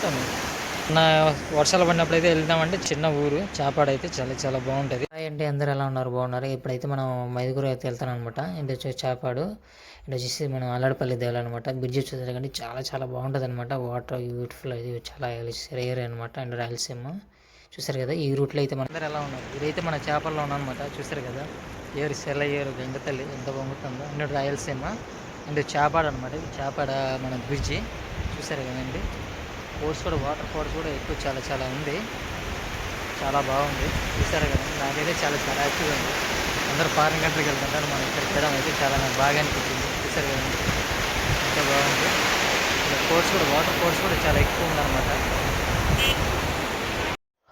బాగుంటుంది. నా వర్షాలు పడినప్పుడు అయితే వెళ్దామంటే చిన్న ఊరు చాపాడు అయితే చాలా చాలా బాగుంటుంది. హాయ్ అండి, అందరూ ఎలా ఉన్నారు? బాగున్నారు. ఇప్పుడైతే మనం మైదుగురు అయితే వెళ్తాం అనమాట. ఇంటి వచ్చి చాపాడు, ఇటు వచ్చేసి మనం అల్లాడిపల్లి దేవాలన్నమాట. బ్రిడ్జ్ వచ్చేసరికి కానీ చాలా చాలా బాగుంటుంది అనమాట. వాటర్ బ్యూటిఫుల్, అది చాలా ఏరియా అనమాట. అండ్ రాయలసీమ చూసారు కదా. ఈ రూట్లో అయితే మన అందరూ ఎలా ఉన్నారు? ఇదైతే మన చేపల్లో ఉన్నామన్నమాట. చూసారు కదా, ఏరు సెల ఏరు గంగతల్లి ఎంత బాగుంటుందో. అండ్ రాయలసీమ అండ్ చేపాడు అనమాట. చేపాడ మన బ్రిడ్జి చూసారు కదండి. ఫోర్స్ కూడా, వాటర్ ఫోర్స్ కూడా ఎక్కువ చాలా చాలా ఉంది. చాలా బాగుంది చూసారు కదా. నాకైతే చాలా చాలా యాక్టివ్గా ఉంది. అందరూ ఫారిన్ కంట్రీకి వెళ్తుంటారు, మనం ఇక్కడ తినడం అయితే చాలా నాకు బాగా అనిపించింది. చూసారు కదండి ఎంత బాగుంది. ఫోర్స్ కూడా, వాటర్ ఫోర్స్ కూడా చాలా ఎక్కువ ఉందన్నమాట.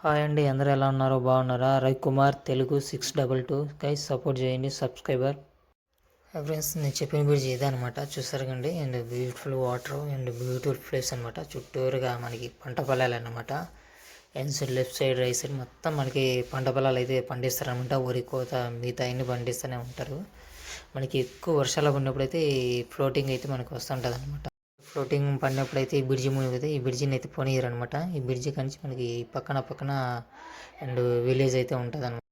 హాయ్ అండి, అందరూ ఎలా ఉన్నారో? బాగున్నారా? రవికుమార్ తెలుగు 622 గైస్ సపోర్ట్ చేయండి, సబ్స్క్రైబర్. ఫ్రెండ్స్, నేను చెప్పిన బ్రిడ్జ్ ఇదే అనమాట. చూసారు కండి. And beautiful water and beautiful place అనమాట. చుట్టూరుగా మనకి పంట పొలాలు అనమాట. ఎన్ side, left side, right side మొత్తం మనకి పంట పొలాలు అయితే పండిస్తారనమాట. వరి కోత మిగతా అన్ని పండిస్తూనే ఉంటారు. మనకి ఎక్కువ వర్షాలు పడినప్పుడు అయితే ఈ ఫ్లోటింగ్ అయితే మనకు వస్తుంటుంది అనమాట. ఫ్లోటింగ్ పడినప్పుడు అయితే ఈ బ్రిడ్జి మునిగితే ఈ బ్రిడ్జిని అయితే పోనీయరు అనమాట. ఈ బ్రిడ్జి కానీ మనకి పక్కన అండ్ విలేజ్ అయితే ఉంటుంది అనమాట.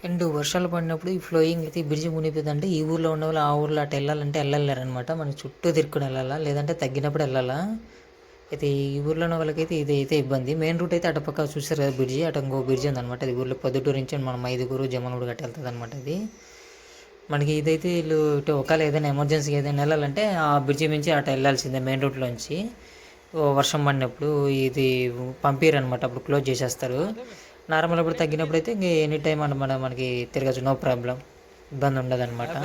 అండ్ వర్షాలు పడినప్పుడు ఈ ఫ్లోయింగ్ అయితే ఈ బ్రిడ్జి మునిగిపోతుందంటే ఈ ఊర్లో ఉన్న వాళ్ళు ఆ ఊర్లో అటు వెళ్ళాలంటే వెళ్ళలేరనమాట. మనకి చుట్టూ తిరుక్కుని వెళ్ళాలా, లేదంటే తగ్గినప్పుడు వెళ్ళాలా. అయితే ఈ ఊర్లో ఉన్న వాళ్ళకైతే ఇది అయితే ఇబ్బంది. మెయిన్ రూట్ అయితే అటుపక్క చూసారు కదా బ్రిడ్జి, అటు ఇంకో బ్రిడ్జి ఉందన్నమాట. అది ఊర్లో పొద్దుటూరు నుంచి మనం మైదుగురు జమ్మలూరు గట్టి వెళ్తుంది అనమాట. ఇది మనకి ఇదైతే వీళ్ళు ఇటు ఒకవేళ ఏదైనా ఎమర్జెన్సీగా ఏదైనా వెళ్ళాలంటే ఆ బ్రిడ్జి నుంచి అటు వెళ్ళాల్సిందే మెయిన్ రూట్లోంచి. వర్షం పడినప్పుడు ఇది పంపిరనమాట, అప్పుడు క్లోజ్ చేసేస్తారు. నార్మల్ అప్పుడు తగ్గినప్పుడు అయితే ఇంక ఎనీ టైం అనమాట మనకి తిరగచ్చు, నో ప్రాబ్లం, ఇబ్బంది ఉండదు అనమాట.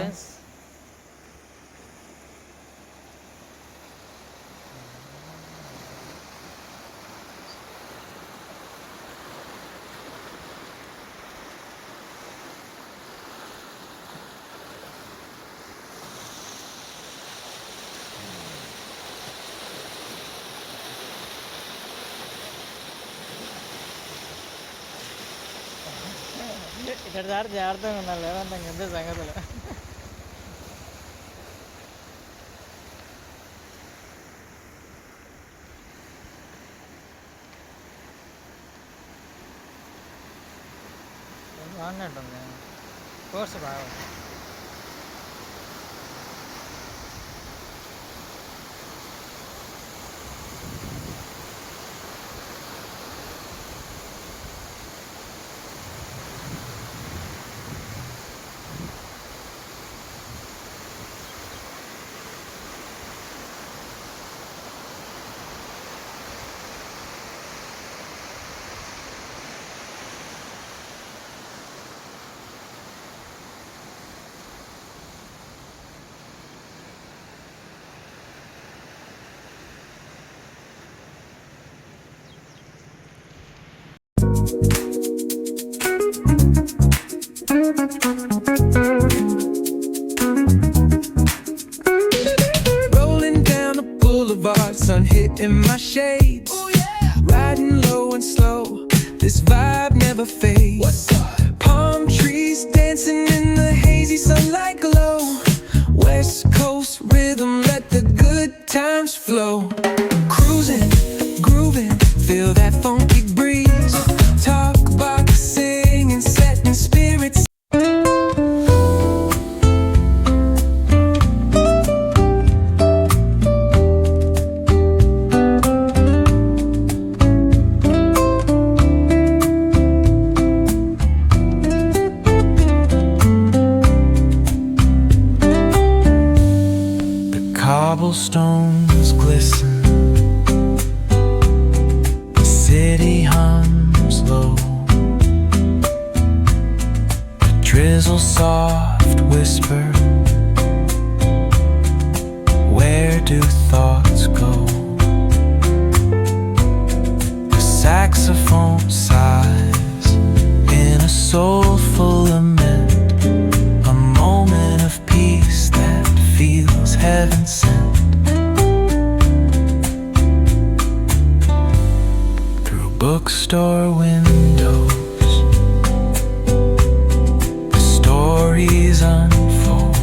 ఇక్కడ దాటి జాగ్రత్తగా ఉండాలి, లేదంటే ఇంకంతే సంగతులు. బాగున్నట్టుంది కోర్సు బాగా. Rolling down the boulevard, sun hitting my shades. Oh, yeah. Riding low and slow, this vibe never fades. What's up? Palm trees dancing in the hazy sunlight glow. West Coast rhythm, let the good times flow. Cruising, grooving, feel that funky breeze. Talk about singing, setting spirits. Cobblestones glisten, the city hums low, a drizzle soft whisper, where do thoughts go? The saxophone sighs in a soulful lament, a moment of peace that feels heaven sent. Through bookstore windows, the stories unfold.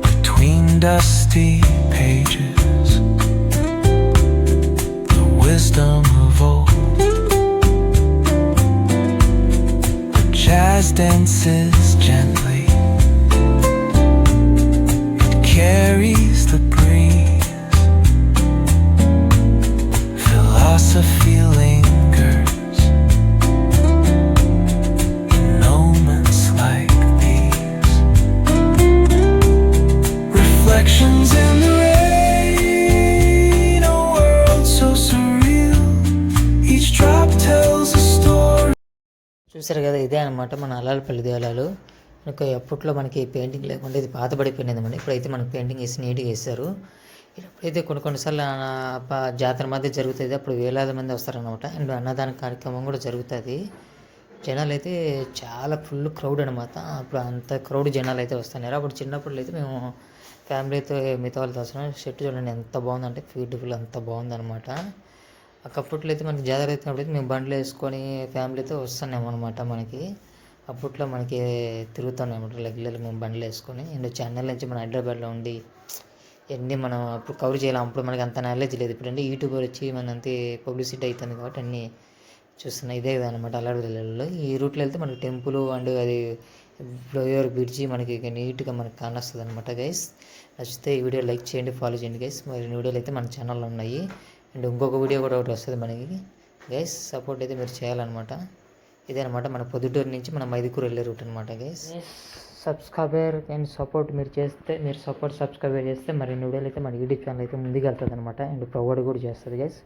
Between dusty pages, senses gently. It carries the breeze. Philosophy lingers in moments like these. Reflections in the rain, a world so surreal. Each drop tells a story. చూసారు కదా, ఇదే అనమాట మన అల్లాలపల్లి దేవాలయాలు. ఇంకా అప్పట్లో మనకి painting లేకుండా ఇది పాతబడిపోయినది అనమాట. ఇప్పుడైతే మనకి పెయింటింగ్ వేసి నీట్గా వేస్తారు. ఇప్పుడైతే కొన్నిసార్లు జాతర మధ్య జరుగుతుంది, అప్పుడు వేలాది మంది వస్తారనమాట. అండ్ అన్నదాన కార్యక్రమం కూడా జరుగుతుంది. జనాలు అయితే చాలా ఫుల్ క్రౌడ్ అనమాట. అప్పుడు అంత క్రౌడ్ జనాలు అయితే వస్తున్నారు. అప్పుడు చిన్నప్పుడు అయితే మేము ఫ్యామిలీతో మిగతా వాళ్ళతో వస్తున్నాం. షర్ట్ చూడండి ఎంత బాగుందంటే, బ్యూటిఫుల్ అంత బాగుందనమాట. అప్పట్లో అయితే మనకి జాతర అవుతున్నప్పుడు మేము బండ్లు వేసుకొని ఫ్యామిలీతో వస్తున్నాం అనమాట. మనకి అప్పట్లో మనకి తిరుగుతున్నాం అనమాట రెగ్యులర్గా మేము బండ్లు వేసుకొని. అండ్ చెన్నై నుంచి మన హైదరాబాద్లో ఉండి ఇవన్నీ మనం అప్పుడు కవర్ చేయాలి. అప్పుడు మనకి అంత నాలెడ్జ్ లేదు. ఇప్పుడు అంటే యూట్యూబర్ వచ్చి మన అంతే పబ్లిసిటీ అవుతుంది కాబట్టి అన్నీ చూస్తున్నాయి. ఇదే అనమాట అల్లాడిలో. ఈ రూట్లో వెళ్తే మనకి టెంపుల్ అండ్ అది ఫ్లైఓవర్ బ్రిడ్జి మనకి నీట్గా మనకి కానొస్తుంది అనమాట గైస్. నచ్చితే ఈ వీడియో లైక్ చేయండి, ఫాలో చేయండి గైస్. మరి వీడియోలు అయితే మన ఛానల్లో ఉన్నాయి. అండ్ ఇంకొక వీడియో కూడా ఒకటి వస్తుంది మనకి గైస్. సపోర్ట్ అయితే మీరు చేయాలన్నమాట. ఇదేనమాట మన పొద్దుటూరు నుంచి మన మైదుకూరు వెళ్ళే రూట్ అనమాట గైస్. సబ్స్క్రైబర్ అండ్ సపోర్ట్ మీరు చేస్తే, మీరు సబ్స్క్రైబర్ చేస్తే మరిన్ని వీడియోలు అయితే మన యూట్యూబ్ ఛానల్ అయితే ముందుకు వెళ్తుంది అనమాట. అండ్ ప్రొవైడ్ కూడా చేస్తుంది గైస్.